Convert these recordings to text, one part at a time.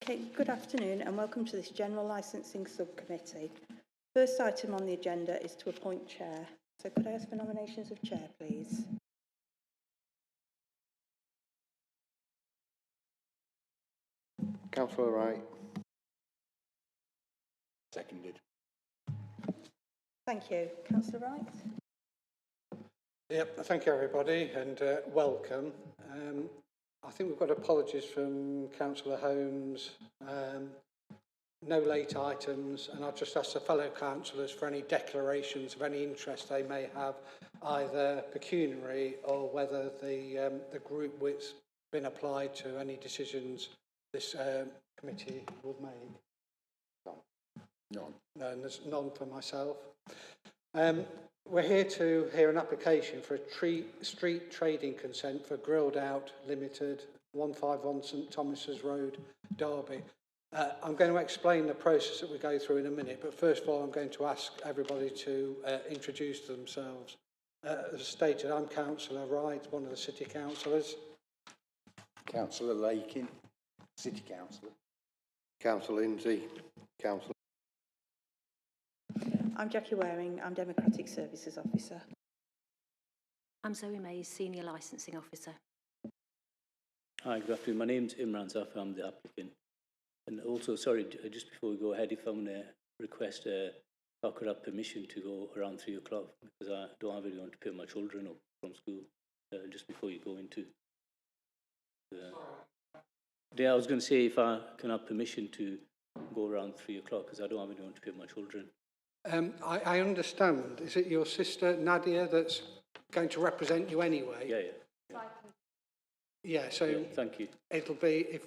Okay, good afternoon and welcome to this General Licensing Subcommittee. First item on the agenda is to appoint chair. So could I ask for nominations of chair, please? Councillor Wright. Seconded. Thank you. Councillor Wright? Yep, thank you everybody and welcome. I think we've got apologies from Councillor Holmes, no late items, and I'll just ask the fellow councillors for any declarations of any interest they may have, either pecuniary or whether the group which been applied to any decisions this committee will make. None. No, and there's none for myself. We're here to hear an application for a street trading consent for Grilled Out Limited, 151 St Thomas's Road, Derby. I'm going to explain the process that we go through in a minute, but first of all I'm going to ask everybody to introduce themselves. As stated, I'm Councillor Wright, one of the City Councillors. Councillor Lakin, City Councillor. Councillor Lindsay, Councillor. I'm Jackie Waring, I'm Democratic Services Officer. I'm Zoe Mays, Senior Licensing Officer. Hi, good afternoon. My name's Imran Zafar, I'm the applicant. And also, sorry, just before we go ahead, if I'm going to request if I could have permission to go around 3 o'clock, because I don't have anyone to pick my children up from school, just before you go into... Yeah, I was going to say if I can have permission to go around 3 o'clock, because I don't have anyone to pick my children. I understand. Is it your sister Nadia that's going to represent you anyway? Yeah. Yeah, so Yeah, thank you. it'll be,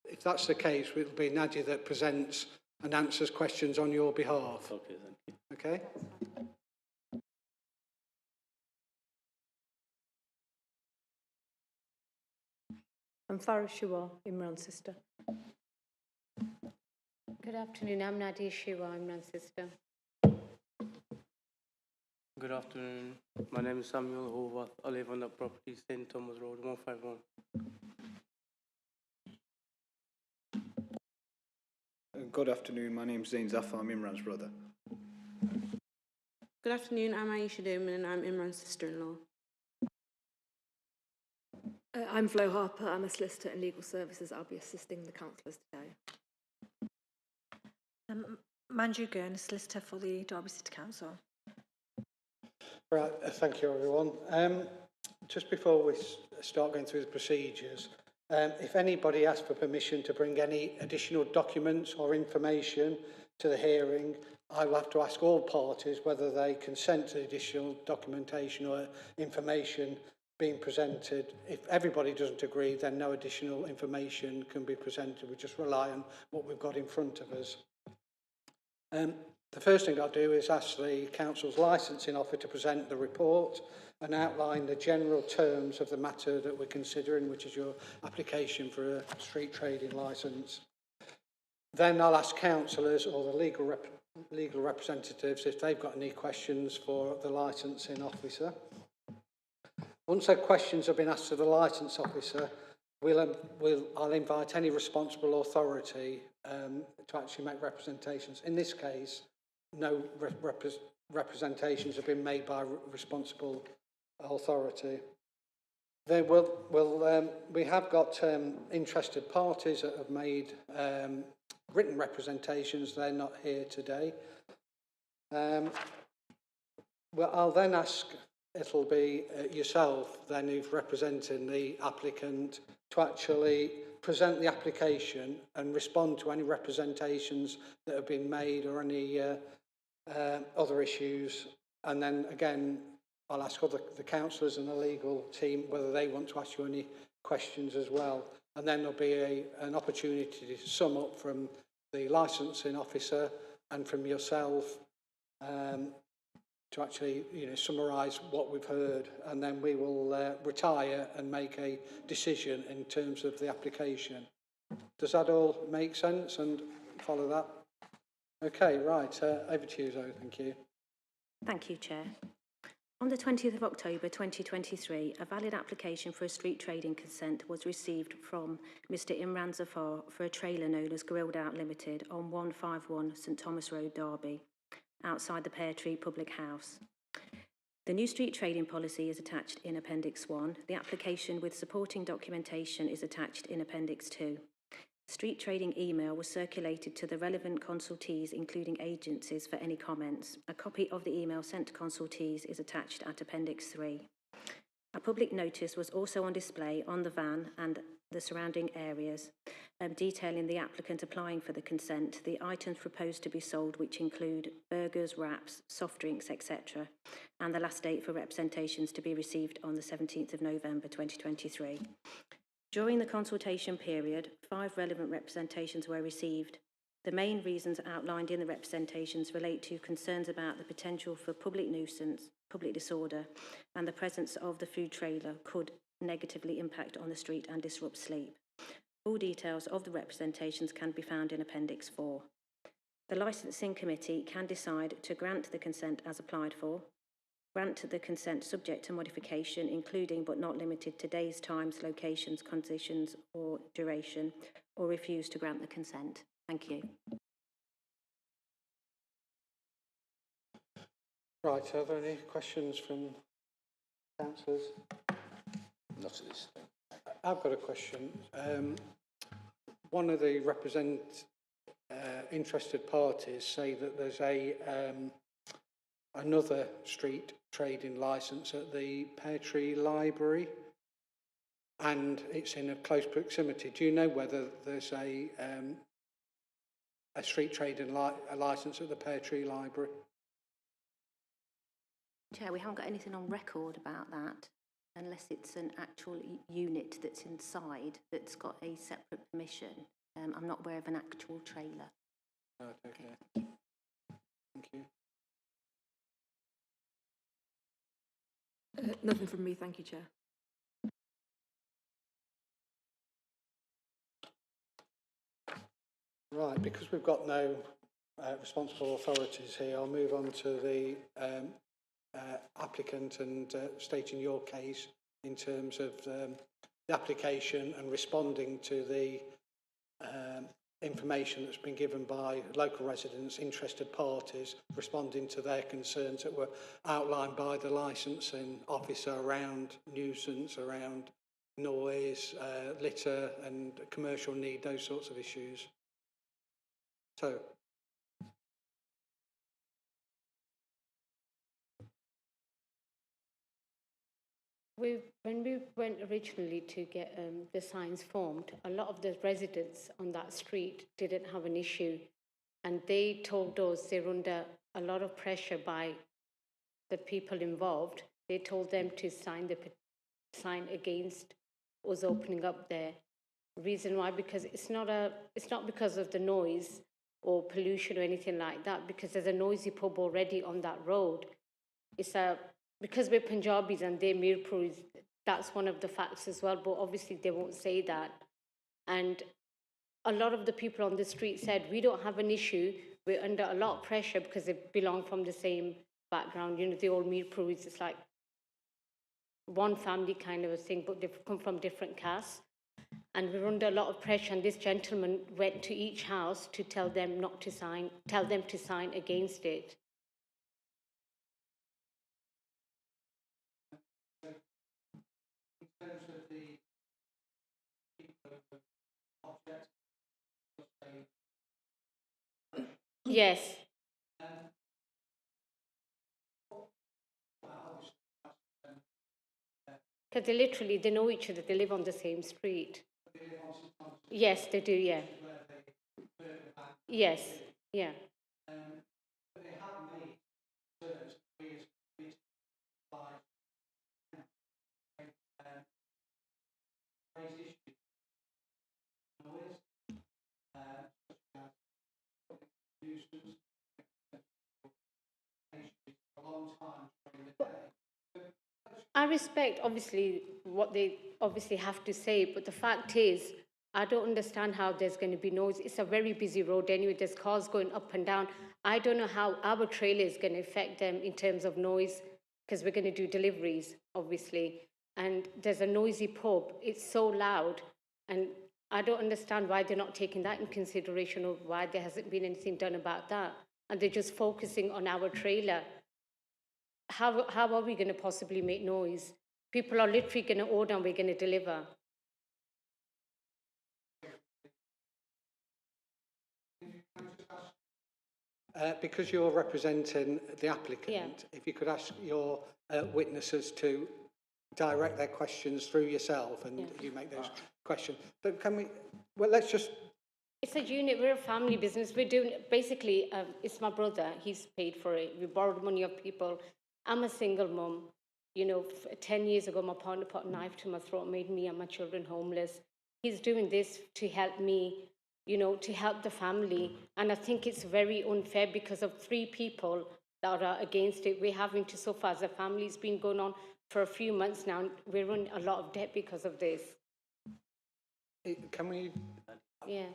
if that's the case, it'll be Nadia that presents and answers questions on your behalf. Okay, thank you. Okay? I'm Farah Shua, Imran's sister. Good afternoon, I'm Nadia Shiva, Imran's sister. Good afternoon, my name is Samuel Hovath. I live on the property St Thomas Road, 151. Good afternoon, my name is Zain Zafar, I'm Imran's brother. Good afternoon, I'm Aisha Damon and I'm Imran's sister-in-law. I'm Flo Harper, I'm a solicitor in legal services. I'll be assisting the councillors today. Manju Gurn, a solicitor for the Derby City Council. Right, thank you everyone. Just before we start going through the procedures, if anybody asks for permission to bring any additional documents or information to the hearing, I will have to ask all parties whether they consent to the additional documentation or information being presented. If everybody doesn't agree, then no additional information can be presented. We just rely on what we've got in front of us. The first thing I'll do is ask the Council's licensing officer to present the report and outline the general terms of the matter that we're considering, which is your application for a street trading licence. Then I'll ask councillors or the legal representatives if they've got any questions for the licensing officer. Once the questions have been asked to the licence officer, I'll invite any responsible authority to actually make representations. In this case, no representations have been made by responsible authority. Then we have got interested parties that have made written representations. They're not here today. Well, I'll then ask, it'll be yourself then who's representing the applicant to actually present the application and respond to any representations that have been made or any other issues. And then again, I'll ask the councillors and the legal team whether they want to ask you any questions as well. And then there'll be an opportunity to sum up from the licensing officer and from yourself to actually, summarise what we've heard, and then we will retire and make a decision in terms of the application. Does that all make sense and follow that? Okay, right, over to you, Zoe, thank you. Thank you, Chair. On the 20th of October 2023, a valid application for a street trading consent was received from Mr Imran Zafar for a trailer known as Grilled Out Limited on 151 St Thomas Road, Derby, outside the Pear Tree Public House. The new street trading policy is attached in Appendix 1. The application with supporting documentation is attached in Appendix 2. Street trading email was circulated to the relevant consultees, including agencies, for any comments. A copy of the email sent to consultees is attached at Appendix 3. A public notice was also on display on the van and the surrounding areas, detailing the applicant applying for the consent, the items proposed to be sold, which include burgers, wraps, soft drinks, etc., and the last date for representations to be received on the 17th of November 2023. During the consultation period, 5 relevant representations were received. The main reasons outlined in the representations relate to concerns about the potential for public nuisance, public disorder, and the presence of the food trailer could negatively impact on the street and disrupt sleep. Full details of the representations can be found in Appendix 4. The Licensing Committee can decide to grant the consent as applied for, grant the consent subject to modification, including but not limited to days, times, locations, conditions or duration, or refuse to grant the consent. Thank you. Right, are there any questions from councillors? Not at this thing. I've got a question. One of the interested parties say that there's another street trading licence at the Pear Tree Library, and it's in a close proximity. Do you know whether there's a street trading licence at the Pear Tree Library? Chair, we haven't got anything on record about that, unless it's an actual unit that's inside that's got a separate permission. I'm not aware of an actual trailer. Right, okay. Thank you. Nothing from me, thank you, Chair. Right, because we've got no responsible authorities here, I'll move on to the applicant and stating your case in terms of the application and responding to the information that's been given by local residents, interested parties, responding to their concerns that were outlined by the licensing officer around nuisance, around noise, litter and commercial need, those sorts of issues. So, When we went originally to get the signs formed, a lot of the residents on that street didn't have an issue, and they told us they're under a lot of pressure by the people involved. They told them to sign against us opening up there. Reason why? Because it's not because of the noise or pollution or anything like that, because there's a noisy pub already on that road. Because we're Punjabis and they're Mirpuris, that's one of the facts as well, but obviously they won't say that. And a lot of the people on the street said, we don't have an issue, we're under a lot of pressure because they belong from the same background. You know, the old Mirpuris, it's like one family kind of a thing, but they've come from different castes. And we're under a lot of pressure, and this gentleman went to each house to tell them not to sign, tell them to sign against it. Yes. Because they know each other, they live on the same street. Yes, they do, yeah. Yes, yeah. I respect, obviously, what they obviously have to say, but the fact is, I don't understand how there's going to be noise. It's a very busy road anyway. There's cars going up and down. I don't know how our trailer is going to affect them in terms of noise. because we're going to do deliveries, obviously. And there's a noisy pub. It's so loud. And I don't understand why they're not taking that in consideration, or why there hasn't been anything done about that. And they're just focusing on our trailer. How are we going to possibly make noise? People are literally going to order and we're going to deliver. Because you're representing the applicant, Yeah. if you could ask your witnesses to direct their questions through yourself and you make those questions. But can we, well, let's just... It's a unit, we're a family business. We're doing, basically, it's my brother, he's paid for it. We borrowed money of people. I'm a single mum. You know, 10 years ago, my partner put a knife to my throat, made me and my children homeless. He's doing this to help me, you know, to help the family. And I think it's very unfair because of 3 people that are against it. We're having to, so far as a family, it's been going on for a few months now. And we're in a lot of debt because of this. Can we... Yeah.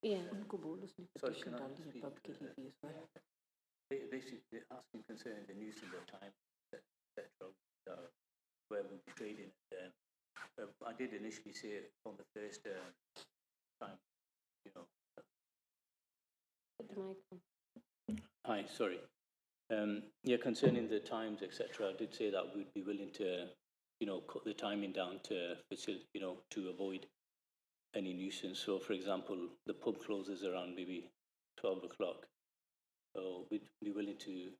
Yeah. Sorry, can I speak? Basically, they're asking concerning the nuisance of time, etc., where we'll be trading. I did initially say it on the first time, you know. Put the mic on. Hi, sorry. Yeah, concerning the times, etc., I did say that we'd be willing to, you know, cut the timing down to facilitate, you know, to avoid any nuisance. So, for example, the pub closes around maybe 12 o'clock. So we'd be willing to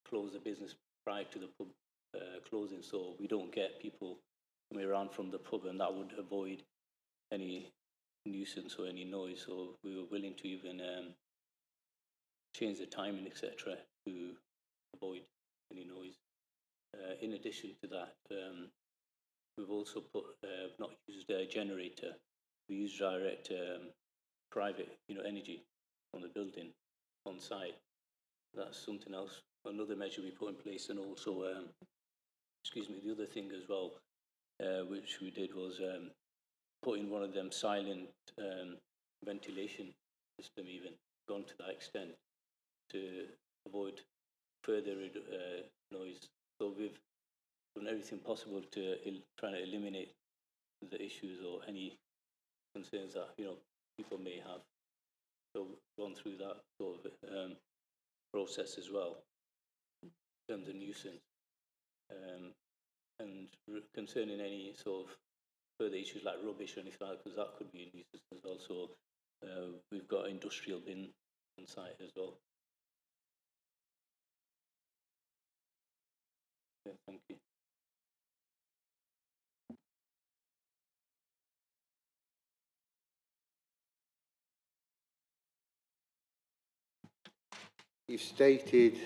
close the business prior to the pub closing, so we don't get people coming around from the pub, and that would avoid any nuisance or any noise. So we were willing to even change the timing, etc., to avoid any noise. In addition to that, we've also not used a generator. We use direct private, you know, energy from the building on site. That's something else, another measure we put in place. And also, excuse me, the other thing as well, which we did was put in one of them silent ventilation system, even gone to that extent to avoid further noise. So we've done everything possible to try to eliminate the issues or any concerns that, you know, people may have. So we've gone through that sort of process as well in terms of nuisance. And concerning any sort of further issues like rubbish or anything like that, because that could be a nuisance as well. So we've got industrial bin on site as well. Yeah, thank you. You've stated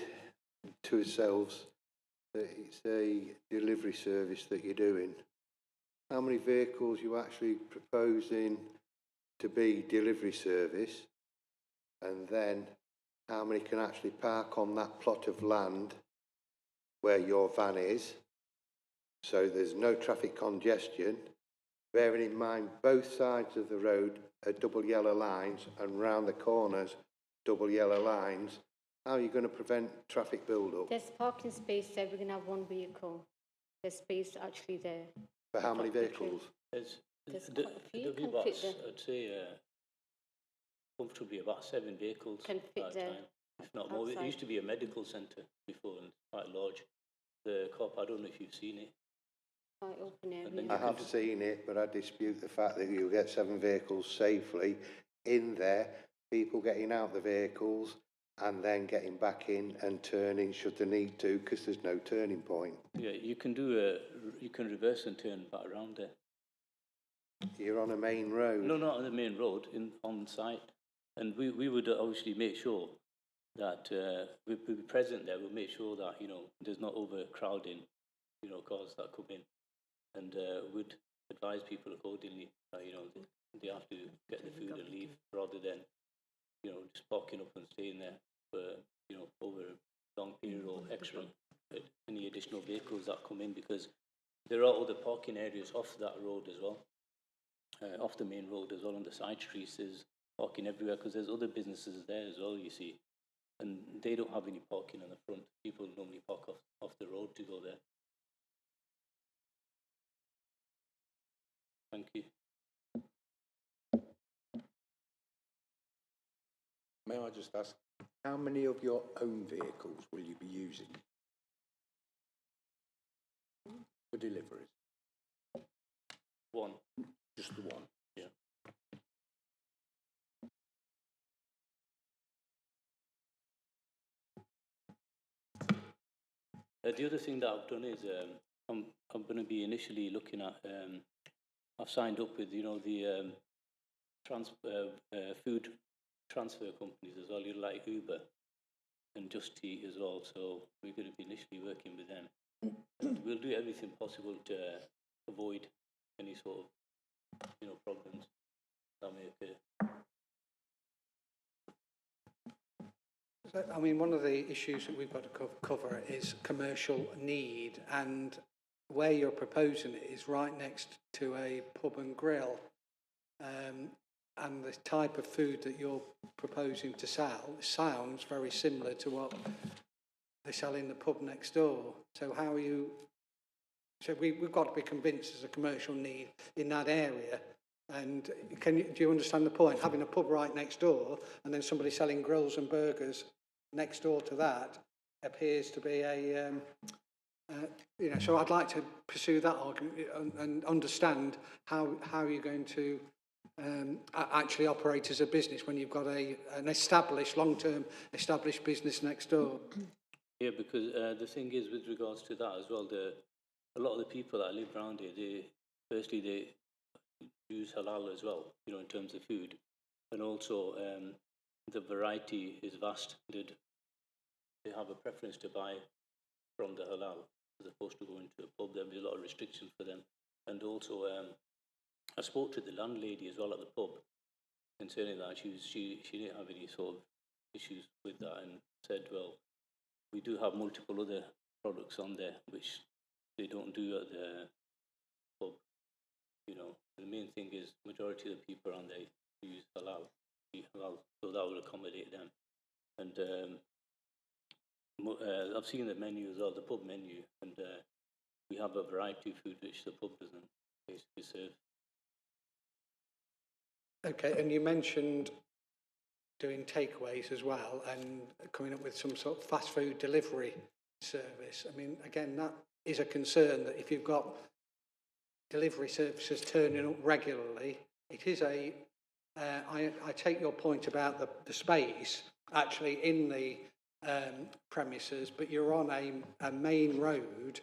to yourselves that it's a delivery service that you're doing. How many vehicles you actually proposing to be delivery service? And then how many can actually park on that plot of land where your van is? So there's no traffic congestion. Bearing in mind both sides of the road are double yellow lines and round the corners double yellow lines. How are you going to prevent traffic build-up? There's parking space there. We're going to have 1 vehicle. There's space actually there. For how many vehicles? There's quite a few can about, fit there. I'd say comfortably about 7 vehicles Can fit at a there. time, if not more. It Outside. used to be a medical centre before and quite large. The COP, I don't know if you've seen it. Quite open area. And then I have seen it, but I dispute the fact that you'll get 7 vehicles safely in there, people getting out the vehicles and then getting back in and turning should they need to, because there's no turning point. Yeah, you can do you can reverse and turn back around there. You're on a main road. No, not on the main road, on site. And we would obviously make sure that we'd be present there. We'll make sure that, you know, there's not overcrowding, you know, cars that come in. And we'd advise people accordingly that, you know, they have to get the food and leave rather than, you know, just parking up and staying there for, you know, over a long period or extra any additional vehicles that come in, because there are other parking areas off that road as well, off the main road as well, on the side streets. There's parking everywhere because there's other businesses there as well, you see, and they don't have any parking on the front. People normally park off Thank you. May I just ask, how many of your own vehicles will you be using for deliveries? One. Just the one? Yeah. The other thing that I've done is I'm going to be initially looking at, I've signed up with, you know, the food transfer companies as well, you know, like Uber and Just Eat as well. So we're going to be initially working with them. And we'll do everything possible to avoid any sort of, you know, problems that may occur. So, I mean, one of the issues that we've got to cover is commercial need, and where you're proposing it is right next to a pub and grill, and the type of food that you're proposing to sell sounds very similar to what they sell in the pub next door. So how are you... So we've got to be convinced there's a commercial need in that area. And do you understand the point? Having a pub right next door and then somebody selling grills and burgers next door to that appears to be a, you know, so I'd like to pursue that argument and understand how you're going to actually operate as a business when you've got an established, long-term established business next door. Yeah, because the thing is, with regards to that as well, a lot of the people that live around here, they use halal as well, you know, in terms of food, and also the variety is vast. They have a preference to buy from the halal as opposed to going to a pub. There'll be a lot of restrictions for them, and also I spoke to the landlady as well at the pub concerning that. She didn't have any sort of issues with that, and said, well, we do have multiple other products on there which they don't do at the pub. You know, the main thing is majority of the people around there use halal, so that will accommodate them. And I've seen the menu as well, the pub menu, and we have a variety of food which the pub doesn't basically serve. Okay, and you mentioned doing takeaways as well and coming up with some sort of fast food delivery service. I mean, again, that is a concern, that if you've got delivery services turning up regularly, it is a, I take your point about the space actually in the premises, but you're on a main road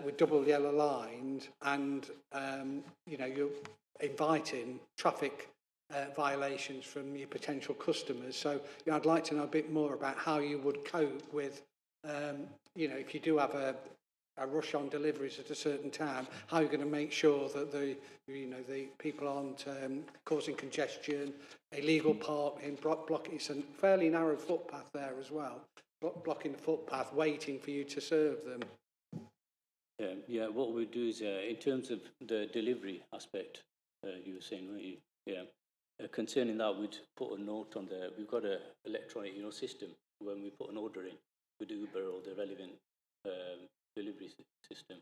with double yellow lines, and you know, you're inviting traffic violations from your potential customers. So, you know, I'd like to know a bit more about how you would cope with, you know, if you do have a rush on deliveries at a certain time, how you're going to make sure that the people aren't causing congestion, illegal parking, blocking. It's a fairly narrow footpath there as well, blocking the footpath, waiting for you to serve them. Yeah, what we do is, in terms of the delivery aspect, you were saying, weren't you? Yeah. Concerning that, we'd put a note on there. We've got an electronic, you know, system when we put an order in with Uber or the relevant delivery system,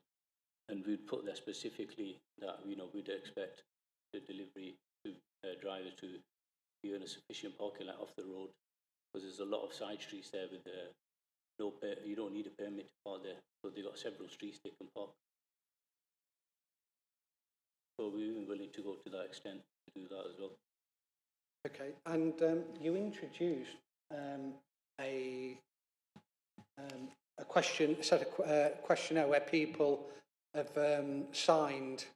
and we'd put there specifically that, you know, we'd expect the delivery driver to be in a sufficient parking lot off the road, because there's a lot of side streets there with you don't need a permit to park there, so they've got several streets they can park. So we're even willing to go to that extent to do that as well. Okay, and you introduced a questionnaire where people have signed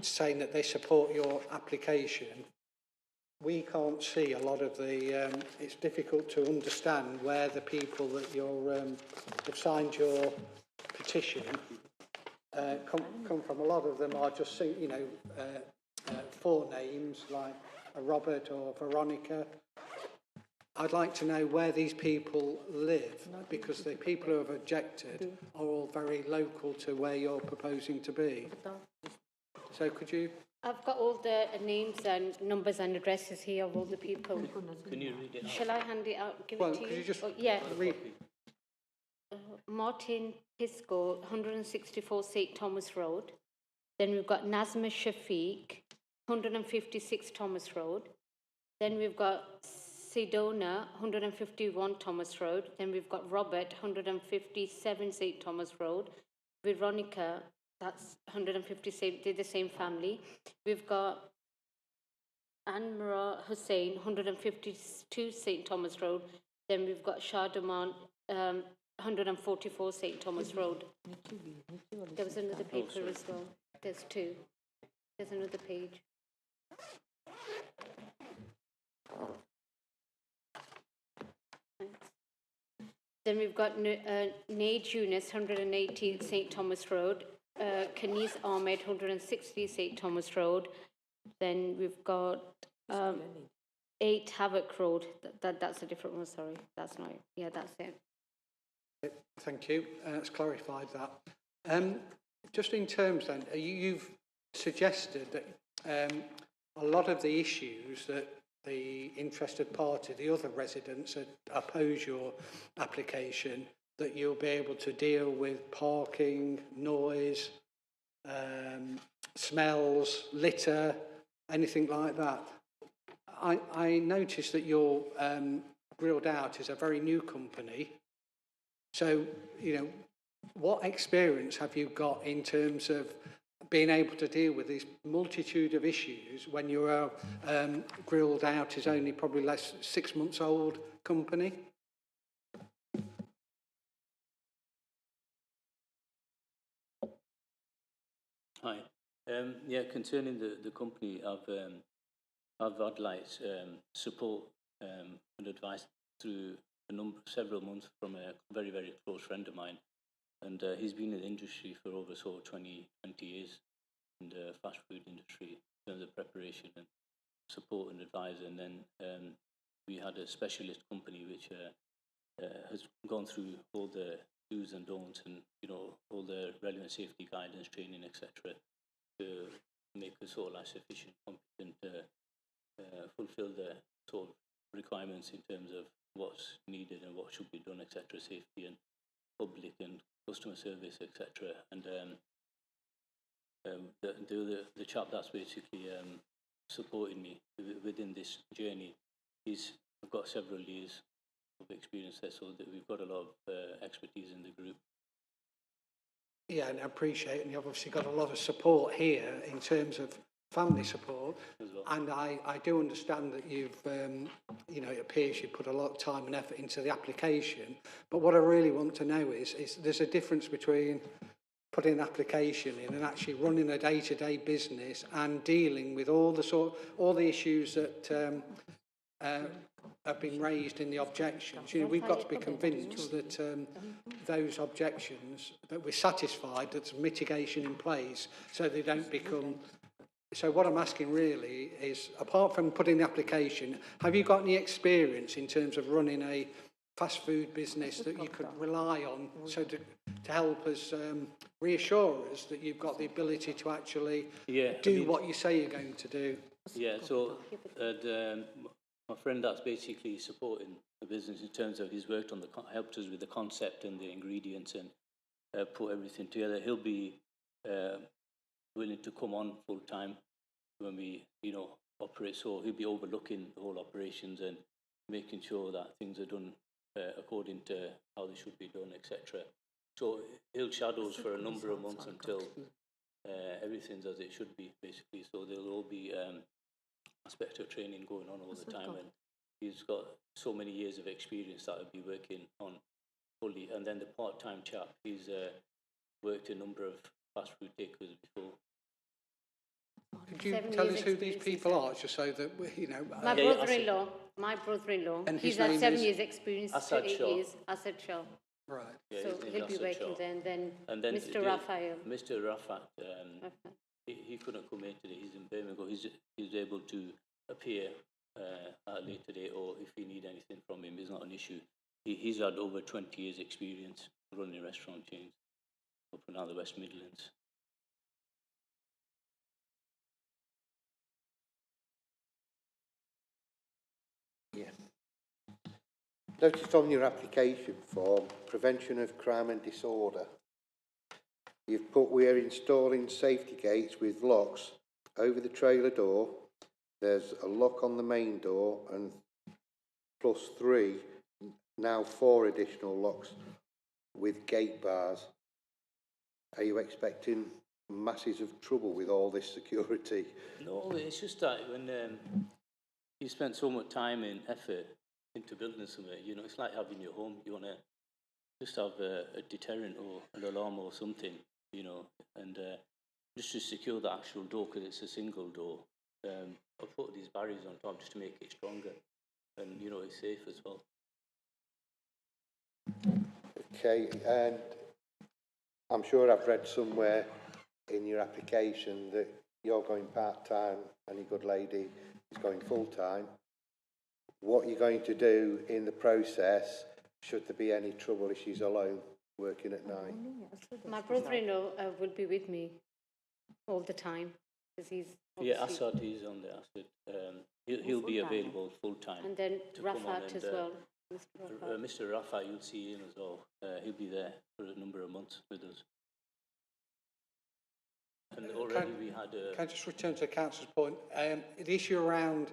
saying that they support your application. We can't see a lot of the, it's difficult to understand where the people that have signed your petition come from. A lot of them are just, you know, forenames like Robert or Veronica. I'd like to know where these people live, because the people who have objected are all very local to where you're proposing to be. So could you... I've got all the names and numbers and addresses here of all the people. Can you read it out? Shall I hand it out? Give Well, it to could you just yeah. read... Martin Pisco, 164 St Thomas Road. Then we've got Nazma Shafiq, 156 Thomas Road. Then we've got Sedona, 151 Thomas Road. Then we've got Robert, 157 St. Thomas Road. Veronica, that's 157, they're the same family. We've got Anmara Hussain, 152 St. Thomas Road. Then we've got Shadaman, 144 St. Thomas Road. There was another paper as well. There's two. There's another page. Then we've got Nade Yunus, 180 St. Thomas Road. Kanis Ahmed, 160 St. Thomas Road. Then we've got 8 Havoc Road. That's a different one, sorry. That's not it. Yeah, that's it. Thank you. That's clarified that. Just in terms then, you've suggested that a lot of the issues that the interested party, the other residents that oppose your application, that you'll be able to deal with parking, noise, smells, litter, anything like that. I noticed that your Grilled Out is a very new company. So, you know, what experience have you got in terms of being able to deal with this multitude of issues when your Grilled Out is only probably 6 months old company? Hi. Yeah, concerning the company, I've had like support and advice through several months from a very, very close friend of mine. And he's been in the industry for over 20 years in the fast food industry in terms of preparation and support and advice. And then we had a specialist company which has gone through all the do's and don'ts and, you know, all the relevant safety guidance, training, etc., to make us all like sufficient, competent, fulfill the sort of requirements in terms of what's needed and what should be done, etc., safety and public and customer service, etc. And the chap that's basically supporting me within this journey, I've got several years of experience there, so that we've got a lot of expertise in the group. Yeah, and I appreciate, and you've obviously got a lot of support here in terms of family support, as well. And I do understand that you've, you know, it appears you put a lot of time and effort into the application, but what I really want to know is there's a difference between putting an application in and actually running a day-to-day business and dealing with all the issues that have been raised in the objections. You know, we've got to be convinced that those objections, that we're satisfied that there's mitigation in place so they don't become... So what I'm asking really is, apart from putting the application, have you got any experience in terms of running a fast food business that you could rely on, so to help us reassure us that you've got the ability to actually do what you say you're going to do? Yeah, so my friend that's basically supporting the business in terms of he's worked on helped us with the concept and the ingredients and put everything together. He'll be willing to come on full time when we, you know, operate. So he'll be overlooking the whole operations and making sure that things are done according to how they should be done, etc. So he'll shadow us for a number of months until everything's as it should be, basically. So there'll all be aspect of training going on all the time, and he's got so many years of experience that he'll be working on fully. And then the part-time chap, he's worked a number of fast food takers before. Could you tell us who these people are, just so that we, you know... My brother-in-law, and he's his had name 7 is? years experience, Asad 8 Shah. years, Asad Shah. Right. Yeah, So he'll be working there, and then Mr. Raphael. Mr. Rafat, he couldn't come in today. He's in Birmingham. He's able to appear at a later date, or if you need anything from him, it's not an issue. He's had over 20 years experience running restaurant chains up and down the West Midlands. Yeah. Noticed on your application form, prevention of crime and disorder, you've put we are installing safety gates with locks over the trailer door, there's a lock on the main door and plus 3, now 4 additional locks with gate bars. Are you expecting masses of trouble with all this security? No, it's just that when you spend so much time and effort into building something, you know, it's like having your home. You want to just have a deterrent or an alarm or something, you know, and just to secure the actual door, because it's a single door. I've put these barriers on top just to make it stronger, and you know, it's safe as well. Okay, and I'm sure I've read somewhere in your application that you're going part-time and your good lady is going full-time. What are you going to do in the process should there be any trouble if she's alone working at night? My brother-in-law will be with me all the time because he's Yeah, obviously- Assad is on the Assad. He'll be available full-time. and then to come on Rafat and, as well. Mr. Rafat. Mr. Rafat, you'll see him as well. He'll be there for a number of months with us. And already we had a... Can I just return to the councillor's point? The issue around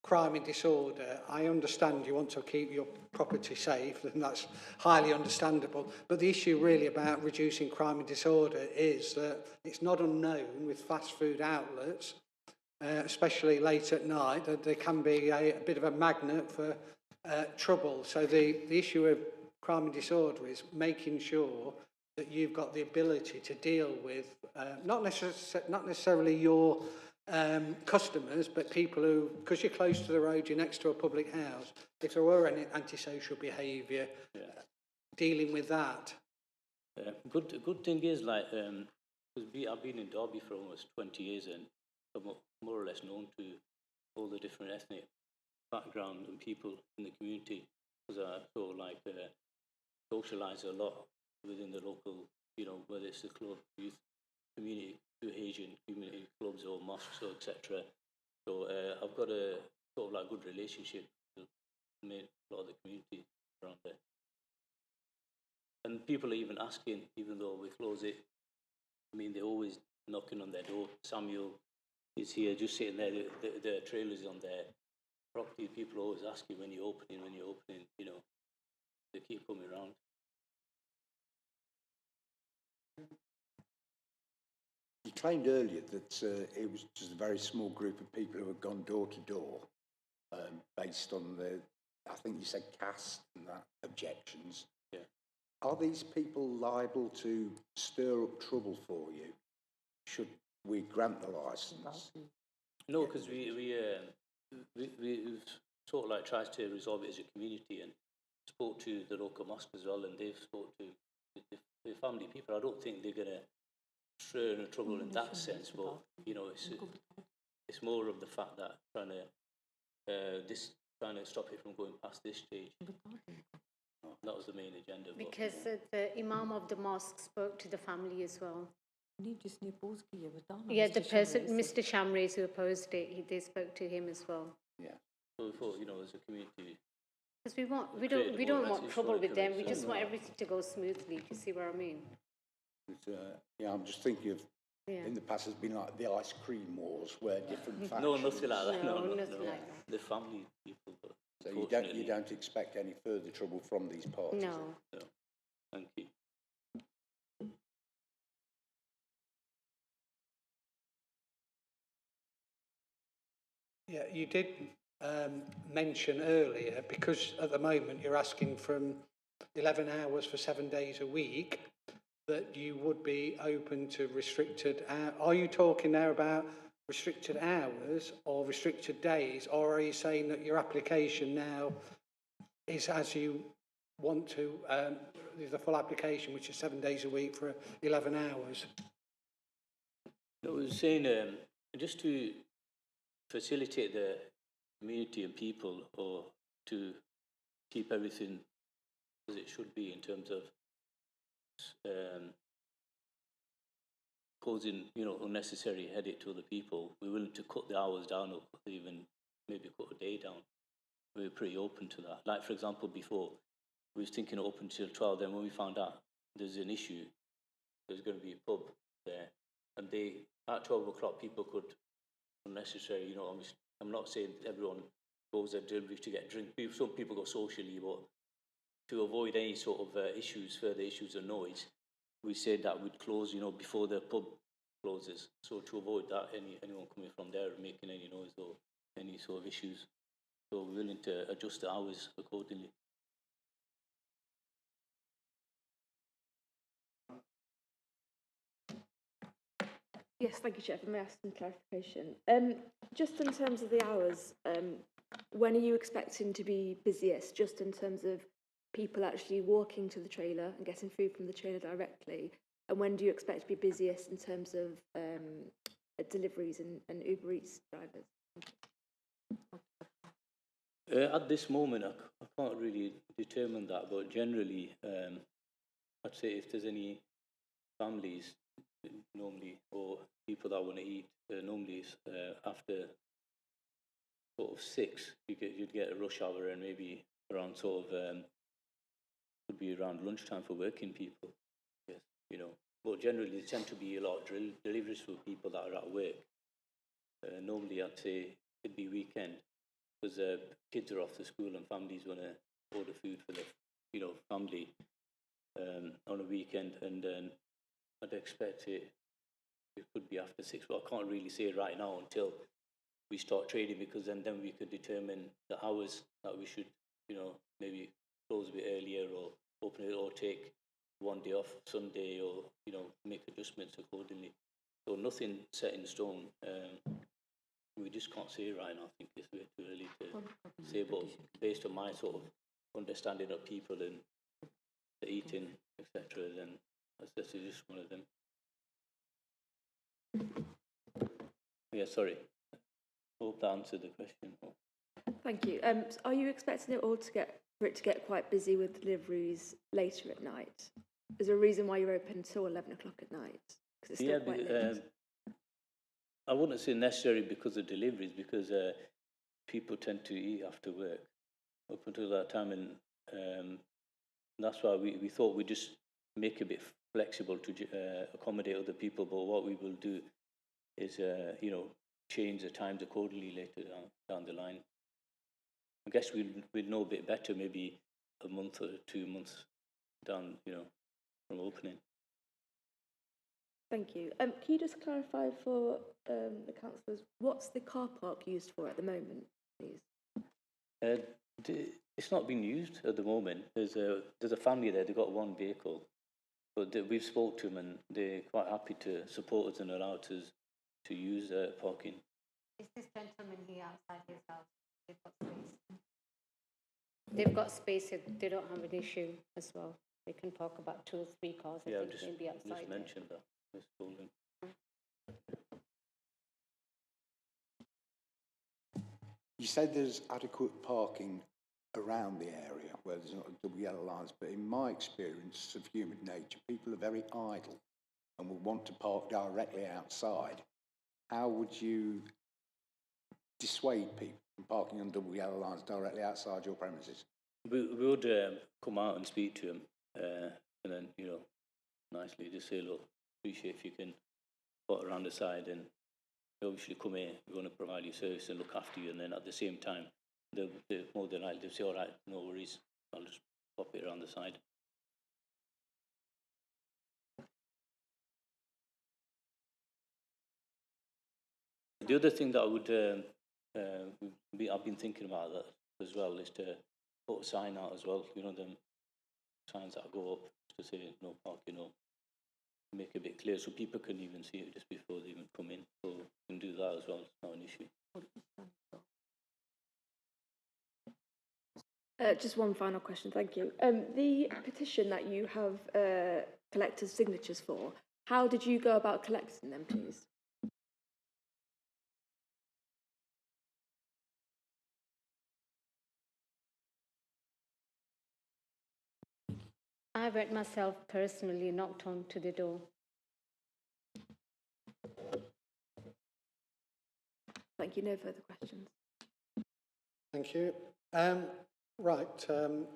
crime and disorder, I understand you want to keep your property safe, and that's highly understandable. But the issue really about reducing crime and disorder is that it's not unknown with fast food outlets, especially late at night, that there can be a bit of a magnet for trouble. So the issue of crime and disorder is making sure that you've got the ability to deal with not necessarily your customers, but people who, because you're close to the road, you're next to a public house, if there were any antisocial behaviour, dealing with that. Good thing is, like, I've been in Derby for almost 20 years and I'm more or less known to all the different ethnic background and people in the community, because I sort of like socialise a lot within the local, you know, whether it's the club, youth community, Asian community clubs or mosques or etc. So I've got a sort of like good relationship with a lot of the community around there. And people are even asking, even though we close it, I mean, they're always knocking on their door. Samuel is here, just sitting there, the trailer's on their property. People are always asking when you're opening, you know, they keep coming around. You claimed earlier that it was just a very small group of people who had gone door to door based on the, I think you said caste and that, objections. Yeah. Are these people liable to stir up trouble for you should we grant the licence? No, because we've sort of like tried to resolve it as a community and spoke to the local mosque as well, and they've spoke to the family people. I don't think they're going to stir no trouble in that sense, but you know, it's more of the fact that trying to stop it from going past this stage. That was the main agenda. Because the Imam of the mosque spoke to the family as well. Yeah, the person, Mr. Shamrays, who opposed it, they spoke to him as well. Yeah. So we thought, you know, as a community, because we don't want trouble with them. We just want everything to go smoothly. Do you see what I mean? Yeah, I'm just thinking of, Yeah. in the past there's been like the ice cream wars where different factions... No, nothing like that. No, No, nothing like that. The family people. But So you don't expect any further trouble from these parties? No. No. Thank you. Yeah, you did mention earlier, because at the moment you're asking from 11 hours for 7 days a week, that you would be open to restricted hours. Are you talking now about restricted hours or restricted days, or are you saying that your application now is as you want to, the full application, which is 7 days a week for 11 hours? I was saying, just to facilitate the community and people, or to keep everything as it should be in terms of causing, you know, unnecessary headache to other people, we're willing to cut the hours down, or even maybe cut a day down. We're pretty open to that. Like, for example, before, we was thinking of open till 12, then when we found out there's an issue, there's going to be a pub there, and at 12 o'clock, people could unnecessary. You know, I'm not saying everyone goes at delivery to get drink. Some people go socially, but to avoid any sort of further issues of noise, we said that we'd close, you know, before the pub closes. So to avoid that, anyone coming from there making any noise or any sort of issues. So we're willing to adjust the hours accordingly. Yes, thank you, Chair. If I may ask some clarification. Just in terms of the hours, when are you expecting to be busiest, just in terms of people actually walking to the trailer and getting food from the trailer directly? And when do you expect to be busiest in terms of deliveries and Uber Eats drivers? At this moment, I can't really determine that, but generally, I'd say if there's any families normally or people that want to eat, normally after sort of 6, you'd get a rush hour, and maybe around sort of could be around lunchtime for working people. Yes, you know. But generally, there tend to be a lot of deliveries for people that are at work. Normally, I'd say it'd be weekend, because kids are off to school and families want to order food for their, you know, family on a weekend, and then I'd expect it could be after 6, but I can't really say right now until we start trading, because then we could determine the hours that we should, you know, maybe close a bit earlier or open it, or take one day off Sunday, or, you know, make adjustments accordingly. So nothing set in stone. We just can't say right now. I think it's way too early to say, but based on my sort of understanding of people and the eating, etc., then that's just one of them. Yeah, sorry. Hope that answered the question. Thank you. Are you expecting it all for it to get quite busy with deliveries later at night? Is there a reason why you're open until 11 o'clock at night? Because it's still quite late. I wouldn't say necessarily because of deliveries, because people tend to eat after work up until that time, and that's why we thought we'd just make it a bit flexible to accommodate other people. But what we will do is, you know, change the times accordingly later down the line. I guess we'll know a bit better maybe a month or 2 months down, you know, from opening. Thank you. Can you just clarify for the councillors, what's the car park used for at the moment, please? It's not being used at the moment. There's a family there. They've got one vehicle, but we've spoke to them and they're quite happy to support us and allow us to use parking. Is this gentleman here outside his house? They've got space. They don't have an issue as well. They can park about 2 or 3 cars. Yeah, I think maybe outside. Just mentioned that. Miss Golden. You said there's adequate parking around the area where there's not double yellow lines, but in my experience of human nature, people are very idle and will want to park directly outside. How would you dissuade people from parking on double yellow lines directly outside your premises? We would come out and speak to them, and then, you know, nicely just say, look, appreciate if you can put around the side, and obviously come here, we're going to provide you service and look after you, and then at the same time, they're more than likely to say, all right, no worries, I'll just pop it around the side. The other thing that I would, I've been thinking about that as well, is to put a sign out as well, you know, them signs that go up to say no parking, or make it a bit clear so people can even see it just before they even come in. So we can do that as well, it's not an issue. Just one final question, thank you. The petition that you have collected signatures for, how did you go about collecting them, please? I went myself personally, knocked on to the door. Thank you, no further questions. Thank you. Right, have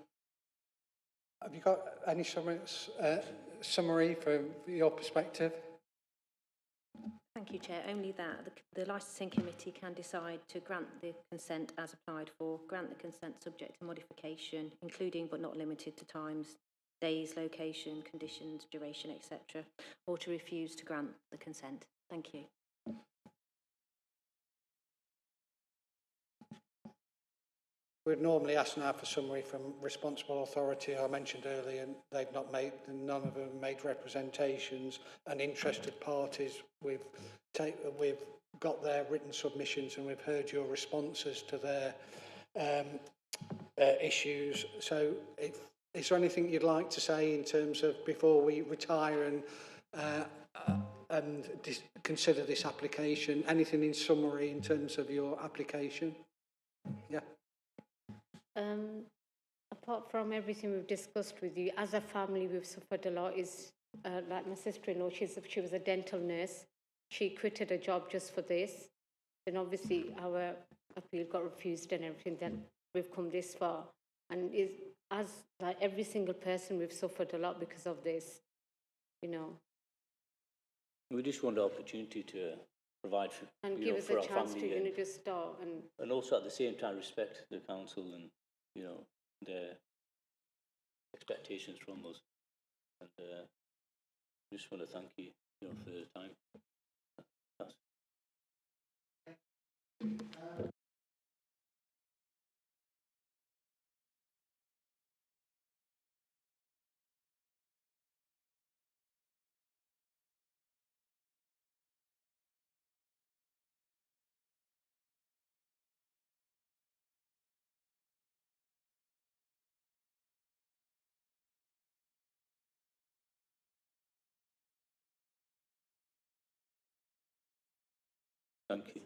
you got any summary from your perspective? Thank you, Chair. Only that the licensing committee can decide to grant the consent as applied for, grant the consent subject to modification, including but not limited to times, days, location, conditions, duration, etc., or to refuse to grant the consent. Thank you. We'd normally ask now for summary from responsible authority. I mentioned earlier, and they've not made, none of them made representations, and interested parties. We've got their written submissions, and we've heard your responses to their issues. So, is there anything you'd like to say in terms of before we retire and consider this application? Anything in summary in terms of your application? Yeah. Apart from everything we've discussed with you, as a family, we've suffered a lot. Like my sister-in-law, she was a dental nurse. She quitted her job just for this. Then obviously our appeal got refused and everything. Then we've come this far, and as like every single person, we've suffered a lot because of this. You know. We just want the opportunity to provide for and give us for a our chance family to just start and also at the same time respect the council and their expectations from us. And we just want to thank you, for the time. That's Thank you.